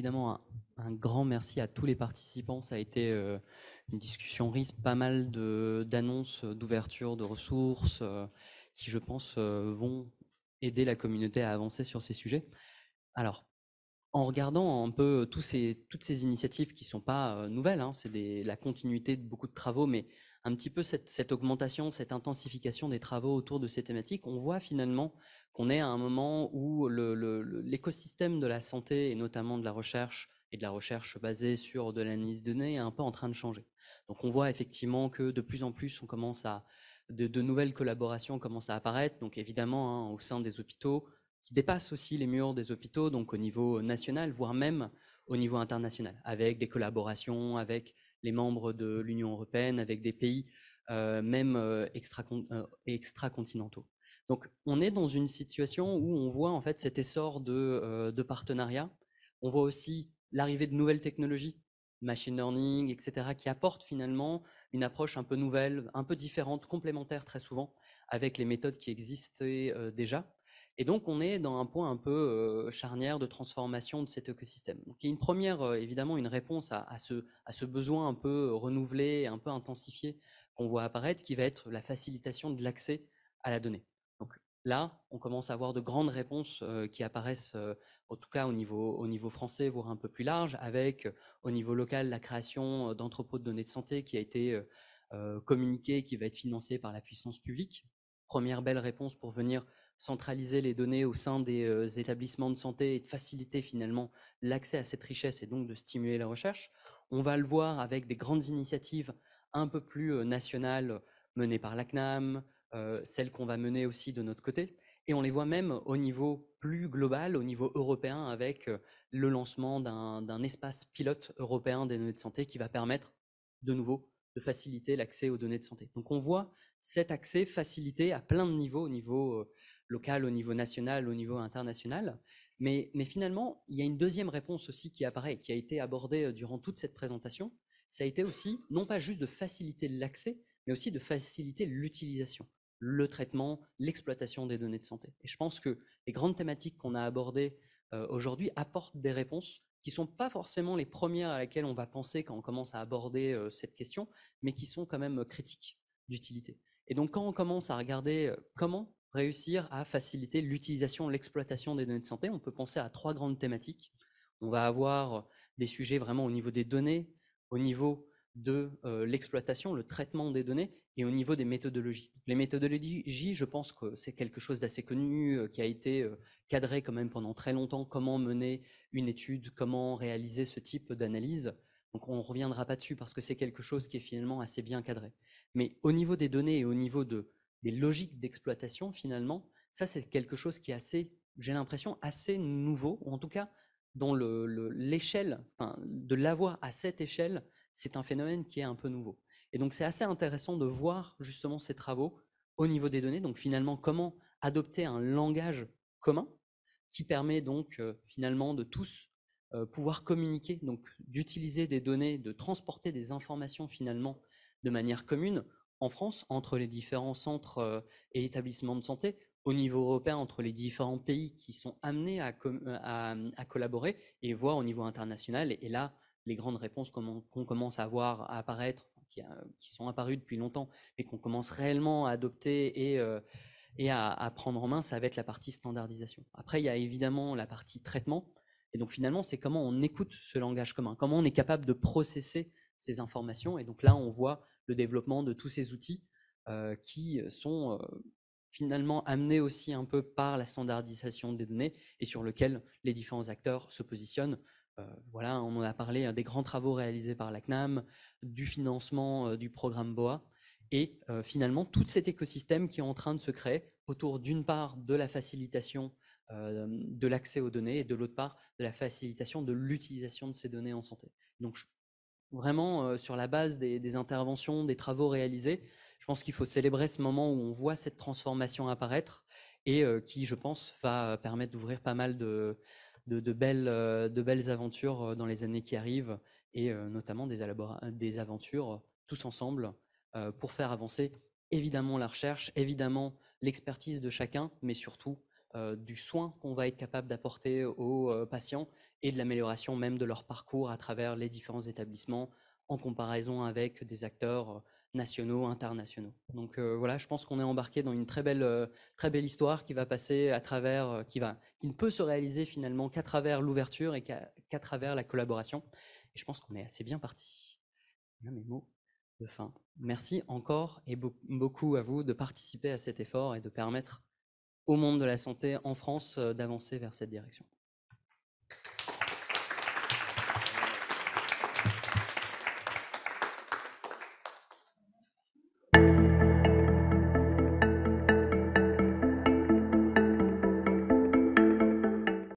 évidemment un grand merci à tous les participants. Ça a été une discussion riche, pas mal d'annonces, d'ouverture de ressources qui, je pense, vont aider la communauté à avancer sur ces sujets. Alors, en regardant un peu toutes ces initiatives qui ne sont pas nouvelles, hein, c'est la continuité de beaucoup de travaux, mais un petit peu cette augmentation, cette intensification des travaux autour de ces thématiques, on voit finalement qu'on est à un moment où l'écosystème de la santé, et notamment de la recherche, et de la recherche basée sur de l'analyse de données, est un peu en train de changer. Donc on voit effectivement que de plus en plus, de nouvelles collaborations commencent à apparaître, donc évidemment hein, au sein des hôpitaux, qui dépasse aussi les murs des hôpitaux, donc au niveau national, voire même au niveau international, avec des collaborations avec les membres de l'Union européenne, avec des pays même extra-continentaux. Donc on est dans une situation où on voit en fait cet essor de partenariats. On voit aussi l'arrivée de nouvelles technologies, machine learning, etc., qui apportent finalement une approche un peu nouvelle, un peu différente, complémentaire très souvent, avec les méthodes qui existaient déjà. Et donc, on est dans un point un peu charnière de transformation de cet écosystème. Donc, il y a une première, évidemment, une réponse à ce besoin un peu renouvelé, un peu intensifié qu'on voit apparaître, qui va être la facilitation de l'accès à la donnée. Donc là, on commence à avoir de grandes réponses qui apparaissent, en tout cas au niveau français, voire un peu plus large, avec au niveau local la création d'entrepôts de données de santé qui a été communiquée, qui va être financée par la puissance publique. Première belle réponse pour venir centraliser les données au sein des établissements de santé et de faciliter finalement l'accès à cette richesse et donc de stimuler la recherche. On va le voir avec des grandes initiatives un peu plus nationales menées par la CNAM, celles qu'on va mener aussi de notre côté. Et on les voit même au niveau plus global, au niveau européen, avec le lancement d'un espace pilote européen des données de santé qui va permettre de nouveau de faciliter l'accès aux données de santé. Donc on voit cet accès facilité à plein de niveaux, au niveau local, au niveau national, au niveau international. Mais finalement, il y a une deuxième réponse aussi qui apparaît, qui a été abordée durant toute cette présentation. Ça a été aussi, non pas juste de faciliter l'accès, mais aussi de faciliter l'utilisation, le traitement, l'exploitation des données de santé. Et je pense que les grandes thématiques qu'on a abordées aujourd'hui apportent des réponses qui ne sont pas forcément les premières à laquelle on va penser quand on commence à aborder cette question, mais qui sont quand même critiques d'utilité. Et donc, quand on commence à regarder comment réussir à faciliter l'utilisation, l'exploitation des données de santé, on peut penser à trois grandes thématiques. On va avoir des sujets vraiment au niveau des données, au niveau de l'exploitation, le traitement des données et au niveau des méthodologies. Les méthodologies, je pense que c'est quelque chose d'assez connu, qui a été cadré quand même pendant très longtemps, comment mener une étude, comment réaliser ce type d'analyse. Donc on ne reviendra pas dessus parce que c'est quelque chose qui est finalement assez bien cadré. Mais au niveau des données et au niveau des logiques d'exploitation, finalement, ça c'est quelque chose qui est assez, j'ai l'impression, assez nouveau, ou en tout cas, dont l'échelle, enfin, de l'avoir à cette échelle, c'est un phénomène qui est un peu nouveau. Et donc c'est assez intéressant de voir justement ces travaux au niveau des données, donc finalement comment adopter un langage commun qui permet donc finalement de tous pouvoir communiquer, donc d'utiliser des données, de transporter des informations finalement de manière commune en France entre les différents centres et établissements de santé, au niveau européen entre les différents pays qui sont amenés à collaborer, et voire au niveau international. Et là, les grandes réponses qu'on commence à voir à apparaître, qui sont apparues depuis longtemps, mais qu'on commence réellement à adopter et à prendre en main, ça va être la partie standardisation. Après, il y a évidemment la partie traitement. Et donc finalement, c'est comment on écoute ce langage commun, comment on est capable de processer ces informations. Et donc là, on voit le développement de tous ces outils qui sont finalement amenés aussi un peu par la standardisation des données et sur lequel les différents acteurs se positionnent. Voilà, on en a parlé des grands travaux réalisés par la CNAM, du financement du programme BOA, et finalement tout cet écosystème qui est en train de se créer autour d'une part de la facilitation de l'accès aux données et de l'autre part de la facilitation de l'utilisation de ces données en santé. Donc vraiment sur la base des interventions, des travaux réalisés, je pense qu'il faut célébrer ce moment où on voit cette transformation apparaître et qui, je pense, va permettre d'ouvrir pas mal de belles aventures dans les années qui arrivent, et notamment des aventures tous ensemble pour faire avancer évidemment la recherche, évidemment l'expertise de chacun, mais surtout du soin qu'on va être capable d'apporter aux patients et de l'amélioration même de leur parcours à travers les différents établissements en comparaison avec des acteurs nationaux, internationaux. Donc voilà, je pense qu'on est embarqué dans une très belle histoire qui va passer à travers, qui ne peut se réaliser finalement qu'à travers l'ouverture et qu'à travers la collaboration. Et je pense qu'on est assez bien parti. Voilà mes mots de fin. Merci encore et beaucoup à vous de participer à cet effort et de permettre au monde de la santé en France d'avancer vers cette direction.